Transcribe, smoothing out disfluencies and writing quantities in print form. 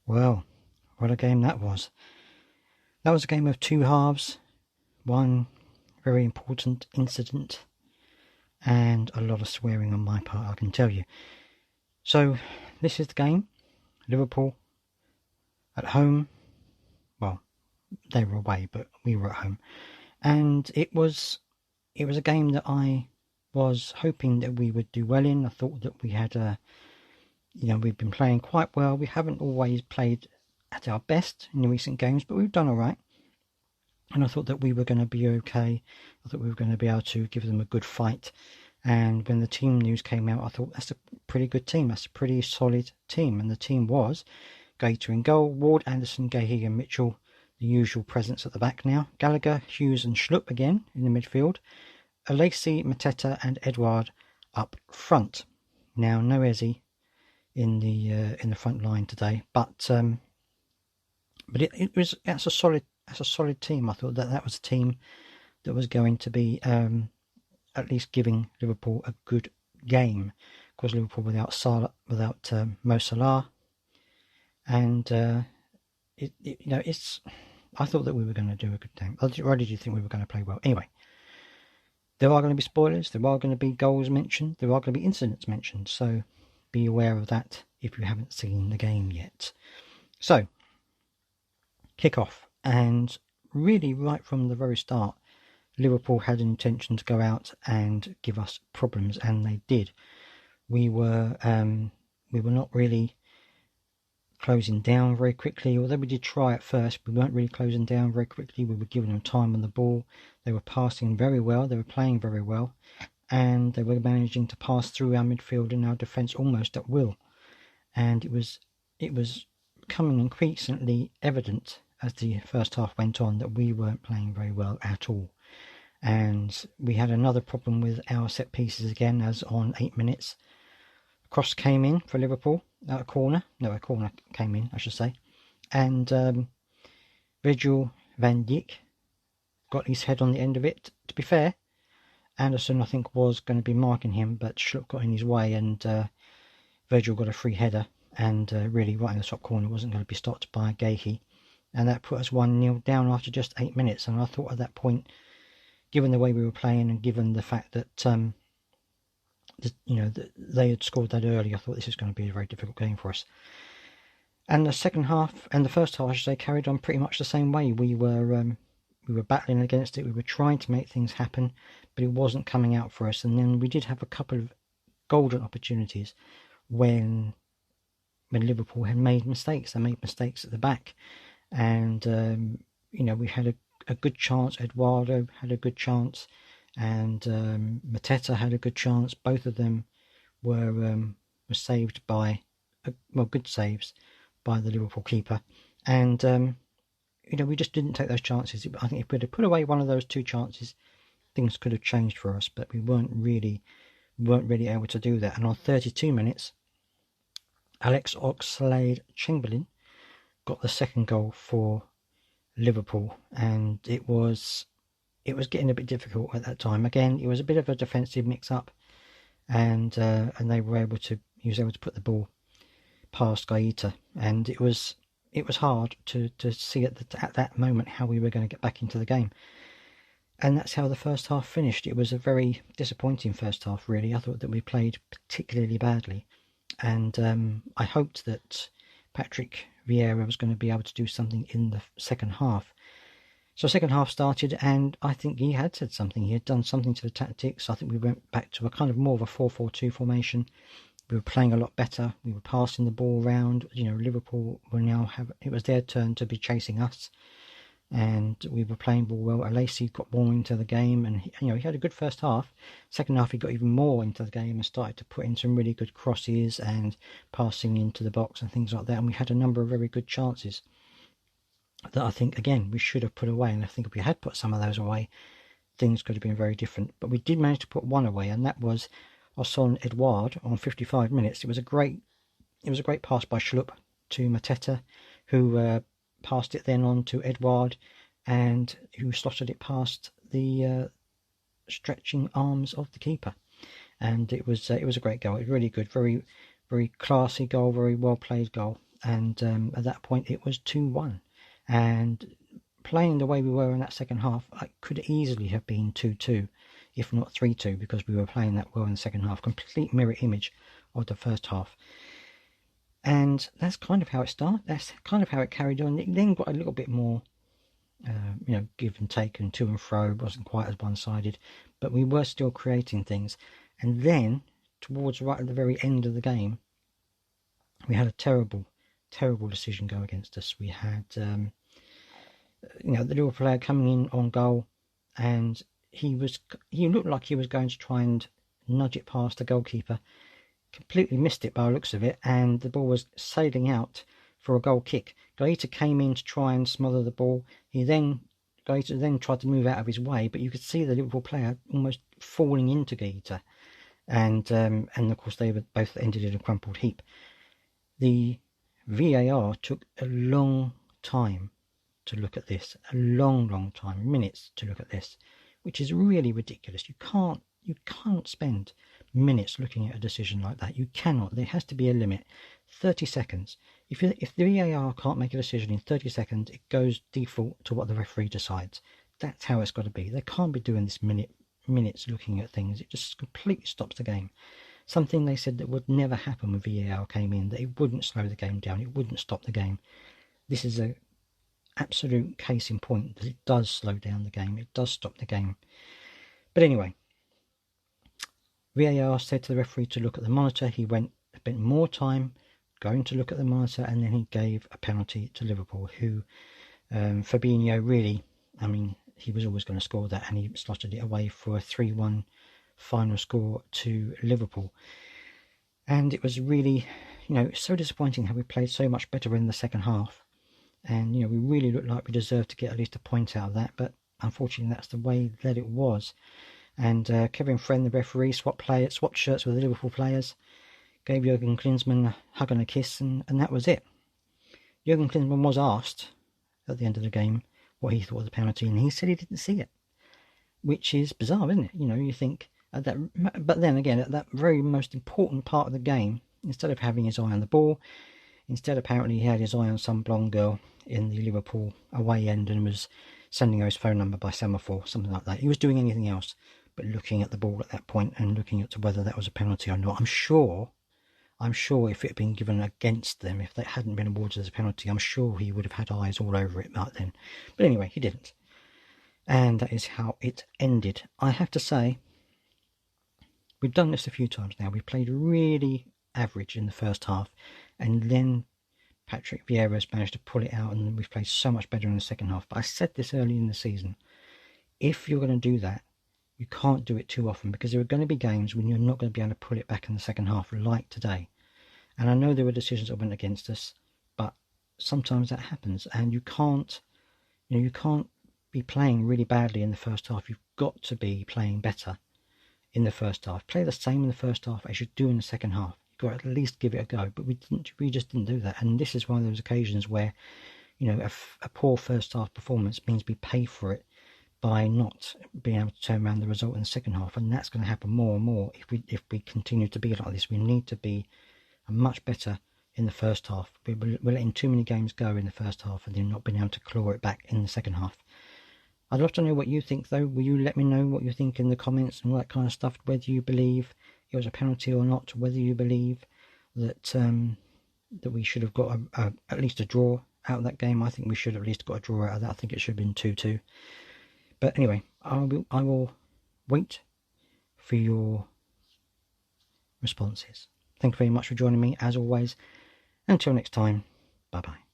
Well, what a game that was. That was a game of two halves, one very important incident, and a lot of swearing on my part, I can tell you. So, this is the game. Liverpool at home. Well, they were away, but we were at home. And it was a game that I was hoping that we would do well in. I thought that we had we've been playing quite well. We haven't always played at our best in the recent games, but we've done all right. And I thought that we were going to be okay. I thought we were going to be able to give them a good fight. And when the team news came out, I thought that's a pretty good team. That's a pretty solid team. And the team was Gator in goal, Ward, Anderson, Gahey and Mitchell, the usual presence at the back now. Gallagher, Hughes and Schlupp again in the midfield. Alesi, Mateta and Edouard up front. Now, no Eze in the front line today, but that's a solid team. I thought that was a team that was going to be at least giving Liverpool a good game, because Liverpool without Mo Salah, and I thought that we were going to do a good game. Or did you think we were going to play well? Anyway, there are going to be spoilers. There are going to be goals mentioned. There are going to be incidents mentioned. So be aware of that if you haven't seen the game yet. So, kick off, and really right from the very start, Liverpool had an intention to go out and give us problems, and they did. We were not really closing down very quickly, although we did try at first. We weren't really closing down very quickly. We were giving them time on the ball. They were passing very well. They were playing very well, and they were managing to pass through our midfield and our defence almost at will. And it was becoming increasingly evident as the first half went on that we weren't playing very well at all. And we had another problem with our set pieces again, as on 8 minutes. A cross came in for Liverpool, a corner came in, I should say. And Virgil van Dijk got his head on the end of it. To be fair, Anderson, I think, was going to be marking him, but Schlupp got in his way, and Virgil got a free header, and really right in the top corner wasn't going to be stopped by Gahey. And that put us 1-0 down after just 8 minutes. And I thought at that point, given the way we were playing and given the fact that they had scored that early, I thought this is going to be a very difficult game for us. And the second half, and the first half, I should say, carried on pretty much the same way. We were battling against it. We were trying to make things happen, but it wasn't coming out for us. And then we did have a couple of golden opportunities when Liverpool had made mistakes. They made mistakes at the back, and we had a good chance. Eduardo had a good chance, and Mateta had a good chance. Both of them were saved by good saves by the Liverpool keeper, and we just didn't take those chances. I think if we'd have put away one of those two chances, things could have changed for us, but we weren't really able to do that. And on 32 minutes, Alex Oxlade-Chamberlain got the second goal for Liverpool, and it was getting a bit difficult at that time. Again, it was a bit of a defensive mix-up, and he was able to put the ball past Gaeta, and it was hard to see at that moment how we were going to get back into the game. And that's how the first half finished. It was a very disappointing first half, really. I thought that we played particularly badly, and I hoped that Patrick Vieira was going to be able to do something in the second half. So second half started, and I think he had said something. He had done something to the tactics. I think we went back to a kind of more of a 4-4-2 formation. We were playing a lot better. We were passing the ball around. Liverpool it was their turn to be chasing us, and we were playing ball well. Alesi got more into the game, and he had a good first half. Second half, he got even more into the game and started to put in some really good crosses and passing into the box and things like that. And we had a number of very good chances that I think, again, we should have put away. And I think if we had put some of those away, things could have been very different. But we did manage to put one away, and that was Osson Edouard on 55 minutes. It was a great pass by Schlupp to Mateta, who passed it then on to Edouard, and who slotted it past the stretching arms of the keeper. And it was a great goal. It was really good, very very classy goal, very well played goal. and at that point it was 2-1. And playing the way we were in that second half, it could easily have been 2-2, if not 3-2, because we were playing that well in the second half. Complete mirror image of the first half. And that's kind of how it started. That's kind of how it carried on. It then got a little bit more, give and take and to and fro. It wasn't quite as one-sided, but we were still creating things. And then, towards right at the very end of the game, we had a terrible decision go against us. We had, the Liverpool player coming in on goal, and he looked like he was going to try and nudge it past the goalkeeper. Completely missed it by the looks of it, and the ball was sailing out for a goal kick. Gaeta came in to try and smother the ball. Gaeta then tried to move out of his way, but you could see the Liverpool player almost falling into Gaeta, and of course they both ended in a crumpled heap. The VAR took a long time to look at this, a long time, minutes to look at this, which is really ridiculous. You can't spend minutes looking at a decision like that. You cannot. There has to be a limit. 30 seconds. If the VAR can't make a decision in 30 seconds, it goes default to what the referee decides. That's how it's got to be. They can't be doing this minutes looking at things. It just completely stops the game. Something they said that would never happen when VAR came in, that it wouldn't slow the game down, it wouldn't stop the game. This is an absolute case in point that it does slow down the game, it does stop the game. But anyway, VAR said to the referee to look at the monitor. He went a bit more time going to look at the monitor, and then he gave a penalty to Liverpool, who Fabinho really, he was always going to score that, and he slotted it away for a 3-1 final score to Liverpool. And it was really, so disappointing how we played so much better in the second half, and we really looked like we deserved to get at least a point out of that, but unfortunately that's the way that it was. And Kevin Friend, the referee, swapped shirts with the Liverpool players, gave Jurgen Klinsmann a hug and a kiss, and that was it. Jurgen Klinsmann was asked at the end of the game what he thought of the penalty, and he said he didn't see it, which is bizarre, isn't it? You think but then again, at that very most important part of the game, instead of having his eye on the ball, instead apparently he had his eye on some blonde girl in the Liverpool away end and was sending her his phone number by semaphore, something like that. He was doing anything else but looking at the ball at that point and looking at whether that was a penalty or not. I'm sure if it had been given against them, if that hadn't been awarded as a penalty, I'm sure he would have had eyes all over it back then. But anyway, he didn't. And that is how it ended. I have to say, we've done this a few times now. We played really average in the first half, and then Patrick Vieira's managed to pull it out, and we've played so much better in the second half. But I said this early in the season, if you're going to do that, you can't do it too often, because there are going to be games when you're not going to be able to pull it back in the second half, like today. And I know there were decisions that went against us, but sometimes that happens, and you can't be playing really badly in the first half. You've got to be playing better in the first half. Play the same in the first half as you do in the second half. You've got to at least give it a go. But we just didn't do that. And this is one of those occasions where, a poor first half performance means we pay for it by not being able to turn around the result in the second half. And that's going to happen more and more if we continue to be like this. We need to be much better in the first half. We're letting too many games go in the first half and then not being able to claw it back in the second half. I'd love to know what you think, though. Will you let me know what you think in the comments and all that kind of stuff? Whether you believe it was a penalty or not. Whether you believe that that we should have got at least a draw out of that game. I think we should have at least got a draw out of that. I think it should have been 2-2. But anyway, I will wait for your responses. Thank you very much for joining me, as always. Until next time, bye-bye.